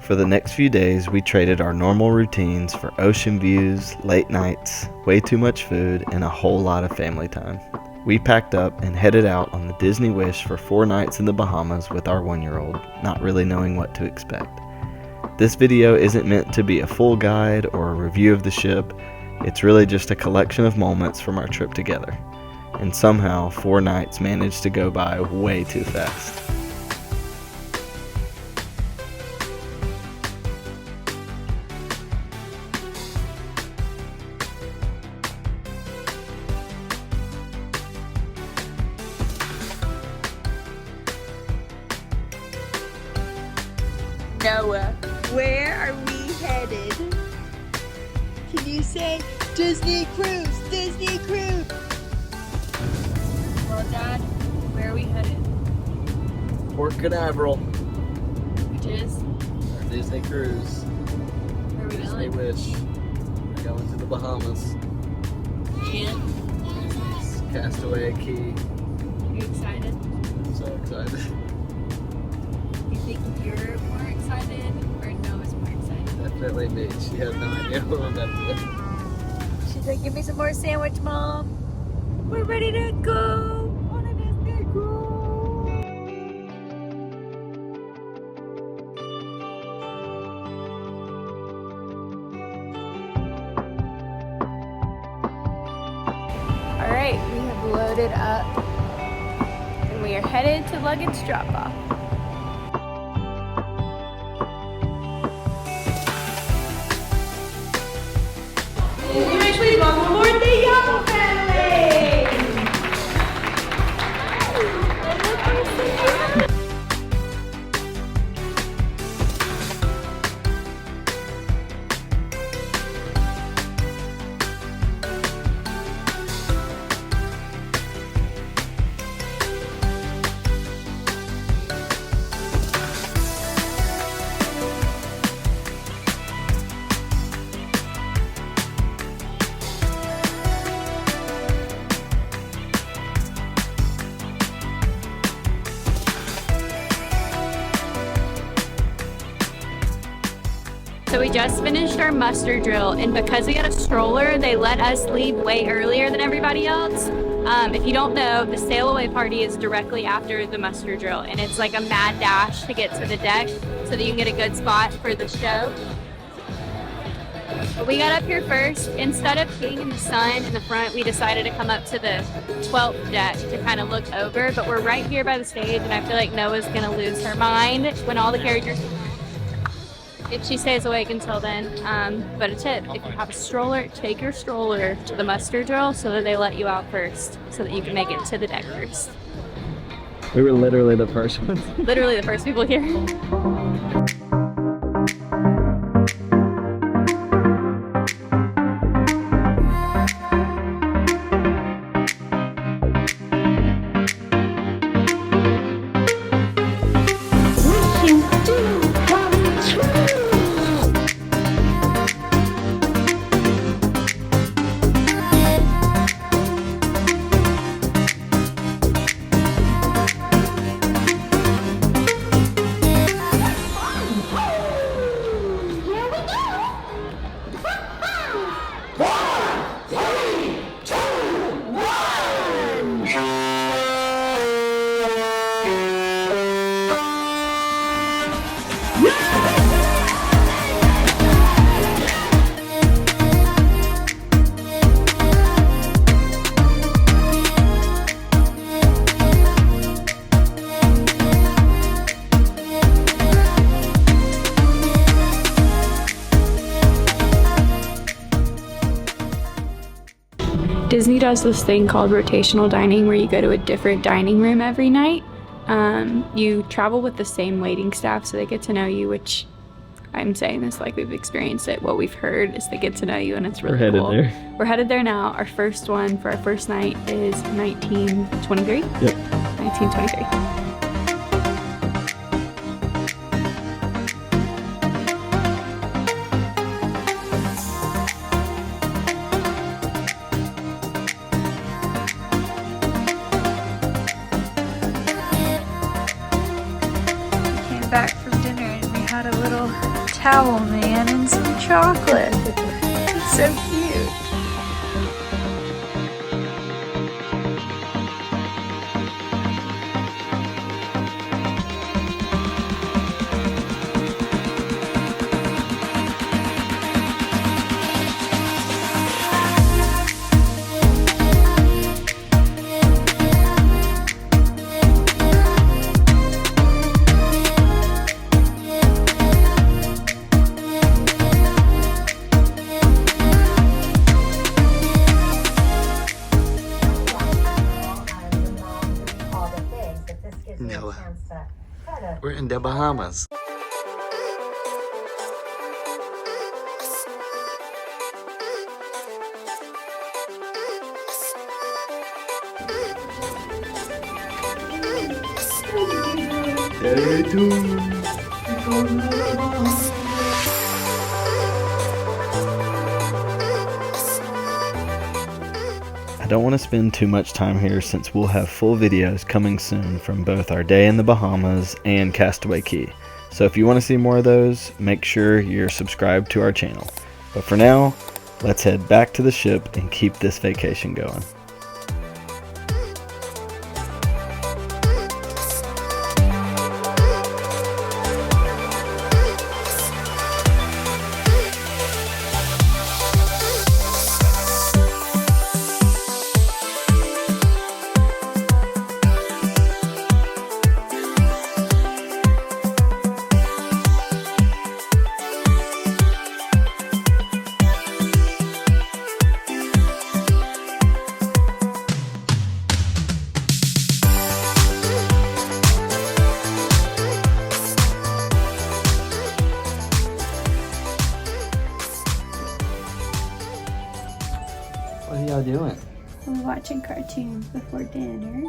For the next few days, we traded our normal routines for ocean views, late nights, way too much food, and a whole lot of family time. We packed up and headed out on the Disney Wish for 4 nights in the Bahamas with our 1-year-old, not really knowing what to expect. This video isn't meant to be a full guide or a review of the ship. It's really just a collection of moments from our trip together. And somehow, 4 nights managed to go by way too fast. Noah, where are we headed? Can you say Disney Cruise, Disney Cruise? Well, Dad, where are we headed? Port Canaveral, Which is? our Disney Cruise. Where are we Disney going? Wish. We're going to the Bahamas. And? Castaway Key. Are you excited? I'm so excited. You think you're more excited or Noah's more excited? Definitely me. She has no idea what I'm about to do. She's like, give me some more sandwich, Mom. We're ready to go on a Disney cruise. All right, we have loaded up and we are headed to luggage drop-off. Please welcome aboard the Yellow family! So we just finished our muster drill, and because we got a stroller, they let us leave way earlier than everybody else. If you don't know, the sail away party is directly after the muster drill, and it's like a mad dash to get to the deck so that you can get a good spot for the show. But we got up here first. Instead of being in the sun in the front, we decided to come up to the 12th deck to kind of look over, but we're right here by the stage, and I feel like Noah's gonna lose her mind when all the characters, if she stays awake until then. But a tip, if you have a stroller, take your stroller to the muster drill so that they let you out first, so that you can make it to the deck first. We were literally the first ones. Literally the first people here. Disney does this thing called rotational dining where you go to a different dining room every night. You travel with the same waiting staff, so they get to know you, which I'm saying this like we've experienced it. What we've heard is they get to know you, and it's really cool. We're headed there. We're headed there now. Our first one for our first night is 1923. Yep. 1923. Back from dinner and we had a little towel man and some chocolate. It's so cute. No. We're in the Bahamas. I don't want to spend too much time here since we'll have full videos coming soon from both our day in the Bahamas and Castaway Key. So if you want to see more of those, make sure you're subscribed to our channel. But for now, let's head back to the ship and keep this vacation going. What are y'all doing? We're watching cartoons before dinner.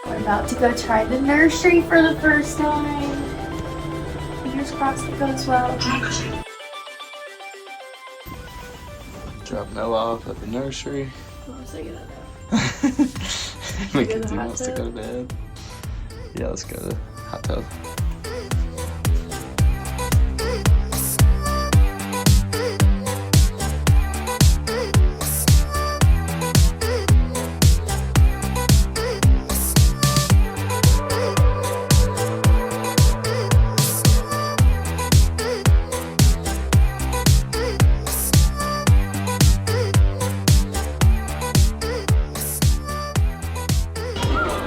We're about to go try the nursery for the first time. Fingers crossed it goes well. Drop Noah off at the nursery. What was I gonna Mackenzie wants to go to bed. Yeah, let's go to the hot tub.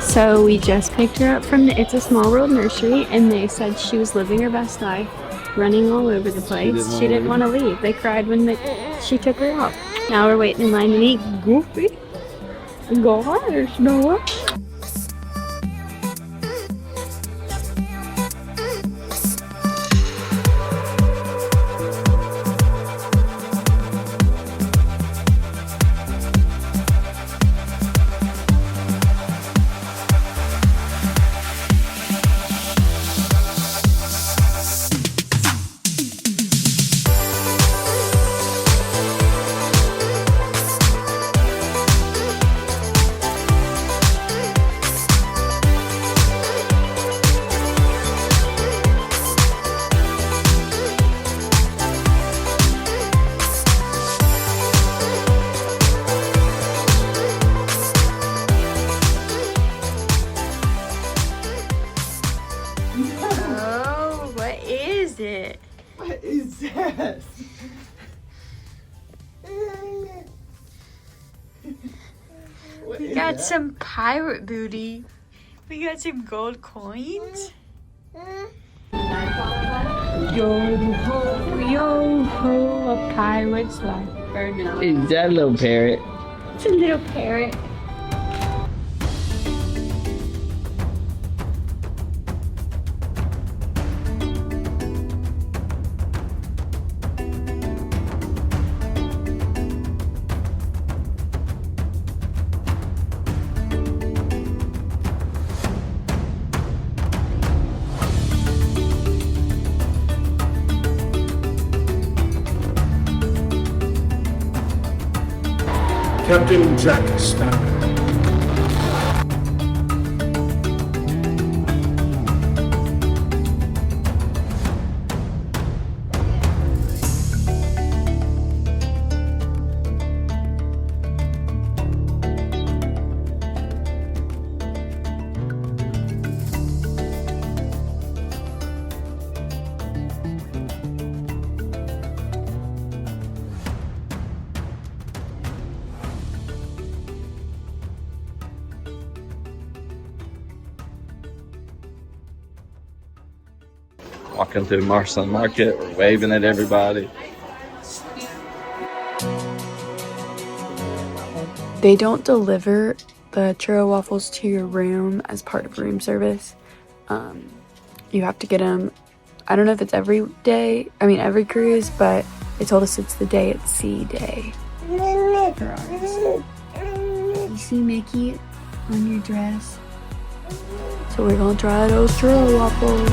So we just picked her up from the It's a Small World nursery, and they said she was living her best life, running all over the place. She didn't want to leave. They cried when she took her out. Now we're waiting in line to eat Goofy. Gosh, Noah. Oh, what is it? What is this? We got some pirate booty. We got some gold coins. Yo ho, a pirate's life. Is that a little parrot? It's a little parrot. Captain Jack Sparrow. Walking through Marshland Market, we're waving at everybody. They don't deliver the churro waffles to your room as part of room service. You have to get them, I don't know if it's every cruise, but they told us it's the day at sea day. You see Mickey on your dress? So we're gonna try those churro waffles.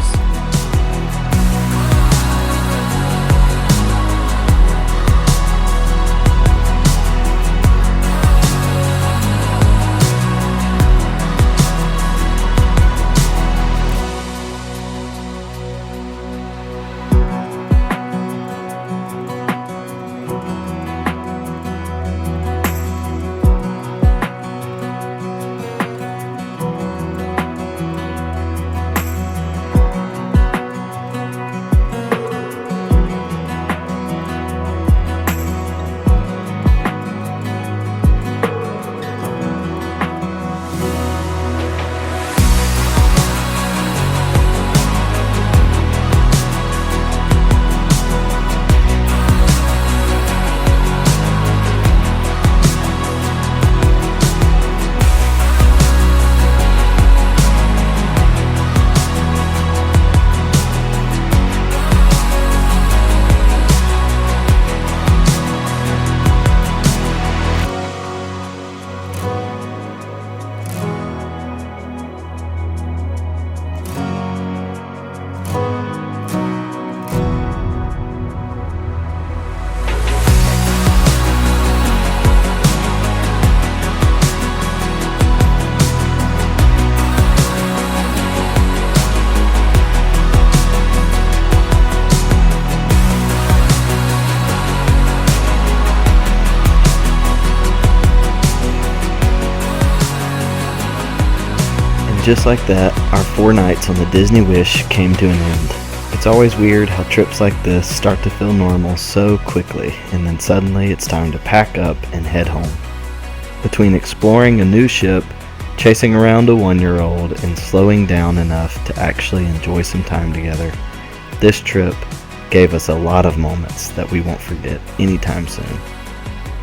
Just like that, our 4 nights on the Disney Wish came to an end. It's always weird how trips like this start to feel normal so quickly, and then suddenly it's time to pack up and head home. Between exploring a new ship, chasing around a 1-year-old, and slowing down enough to actually enjoy some time together, this trip gave us a lot of moments that we won't forget anytime soon.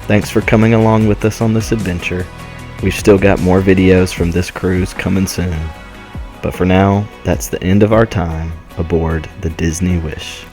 Thanks for coming along with us on this adventure. We've still got more videos from this cruise coming soon. But for now, that's the end of our time aboard the Disney Wish.